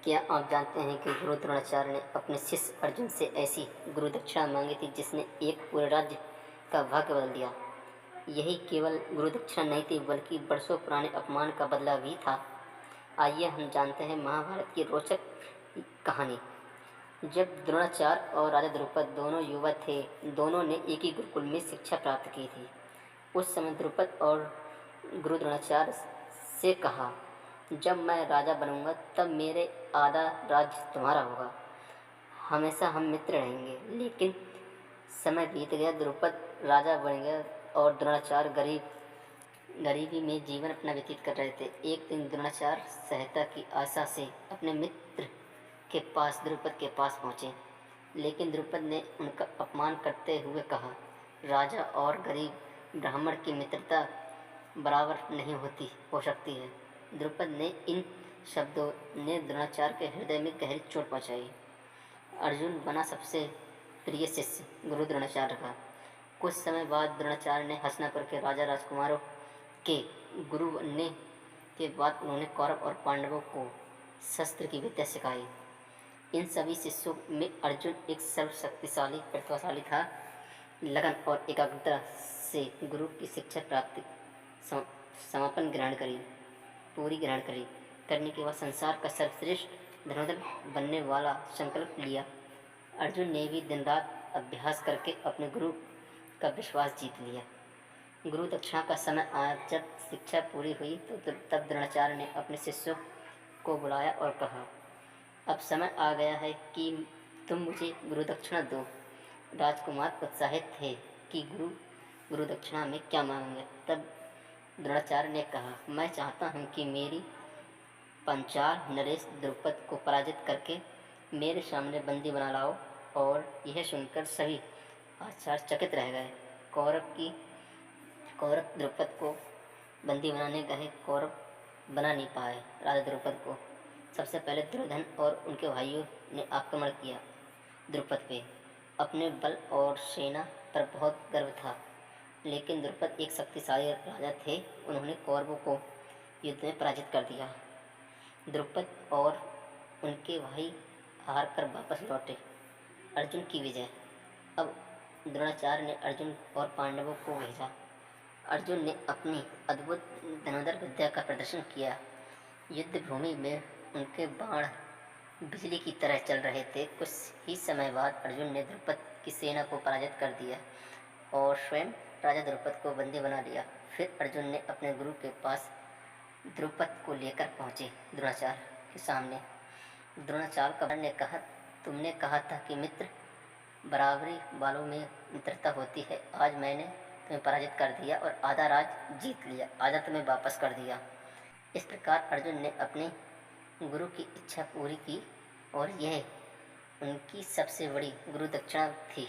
क्या आप जानते हैं कि गुरु द्रोणाचार्य ने अपने शिष्य अर्जुन से ऐसी गुरु दक्षिणा मांगी थी जिसने एक पूरे राज्य का भाग्य बदल दिया। यही केवल गुरु दक्षिणा नहीं थी बल्कि वर्षों पुराने अपमान का बदला भी था। आइए हम जानते हैं महाभारत की रोचक कहानी। जब द्रोणाचार्य और राजा द्रुपद दोनों युवा थे, दोनों ने एक ही गुरुकुल में शिक्षा प्राप्त की थी। उस समय द्रुपद और गुरु द्रोणाचार्य से कहा, जब मैं राजा बनूंगा तब मेरे आधा राज्य तुम्हारा होगा। हमेशा हम मित्र रहेंगे। लेकिन समय बीत गया, द्रुपद राजा बन गया और द्रोणाचार्य गरीबी में जीवन अपना व्यतीत कर रहे थे। एक दिन द्रोणाचार्य सहायता की आशा से अपने मित्र के पास द्रुपद के पास पहुँचे, लेकिन द्रुपद ने उनका अपमान करते हुए कहा, राजा और गरीब ब्राह्मण की मित्रता बराबर नहीं हो सकती है। द्रुपद ने इन शब्दों ने द्रोणाचार्य के हृदय में गहरी चोट पहुँचाई। अर्जुन बना सबसे प्रिय शिष्य गुरु द्रोणाचार्य का। कुछ समय बाद द्रोणाचार्य ने हस्तिनापुर के राजा राजकुमारों के गुरु बनने के बाद उन्होंने कौरव और पांडवों को शस्त्र की विद्या सिखाई। इन सभी शिष्यों में अर्जुन एक सर्वशक्तिशाली प्रतिभाशाली था। लगन और एकाग्रता से गुरु की शिक्षा प्राप्ति समापन पूरी ग्रहण करी करने के बाद संसार का सर्वश्रेष्ठ धनुर्धर बनने वाला संकल्प लिया। अर्जुन ने भी दिन रात अभ्यास करके अपने गुरु का विश्वास जीत लिया। गुरु दक्षिणा का समय आया। जब शिक्षा पूरी हुई तो तब द्रोणाचार्य ने अपने शिष्यों को बुलाया और कहा, अब समय आ गया है कि तुम मुझे गुरु दक्षिणा दो। राजकुमार उत्साहित थे कि गुरु दक्षिणा में क्या मांगेंगे। तब द्रोणाचार्य ने कहा, मैं चाहता हूँ कि मेरी पंचाल नरेश द्रुपद को पराजित करके मेरे सामने बंदी बना लाओ। और यह सुनकर सभी आश्चर्यचकित रह गए। कौरव द्रुपद को बंदी बनाने गए, कौरव बना नहीं पाए। राजा द्रुपद को सबसे पहले दुर्योधन और उनके भाइयों ने आक्रमण किया। द्रुपद पे अपने बल और सेना पर बहुत गर्व था, लेकिन द्रुपद एक शक्तिशाली राजा थे। उन्होंने कौरवों को युद्ध में पराजित कर दिया। द्रुपद और उनके भाई हार कर वापस लौटे। अर्जुन की विजय। अब द्रोणाचार्य ने अर्जुन और पांडवों को भेजा। अर्जुन ने अपनी अद्भुत धनुर्धर विद्या का प्रदर्शन किया। युद्ध भूमि में उनके बाण बिजली की तरह चल रहे थे। कुछ ही समय बाद अर्जुन ने द्रुपद की सेना को पराजित कर दिया और स्वयं राजा द्रुपद को बंदी बना लिया। फिर अर्जुन ने अपने गुरु के पास द्रुपद को लेकर पहुँचे द्रोणाचार्य के सामने। द्रोणाचार्य ने कहा, तुमने कहा था कि मित्र बराबरी वालों में मित्रता होती है। आज मैंने तुम्हें पराजित कर दिया और आधा राज जीत लिया, आधा तुम्हें वापस कर दिया। इस प्रकार अर्जुन ने अपने गुरु की इच्छा पूरी की और यह उनकी सबसे बड़ी गुरु दक्षिणा थी।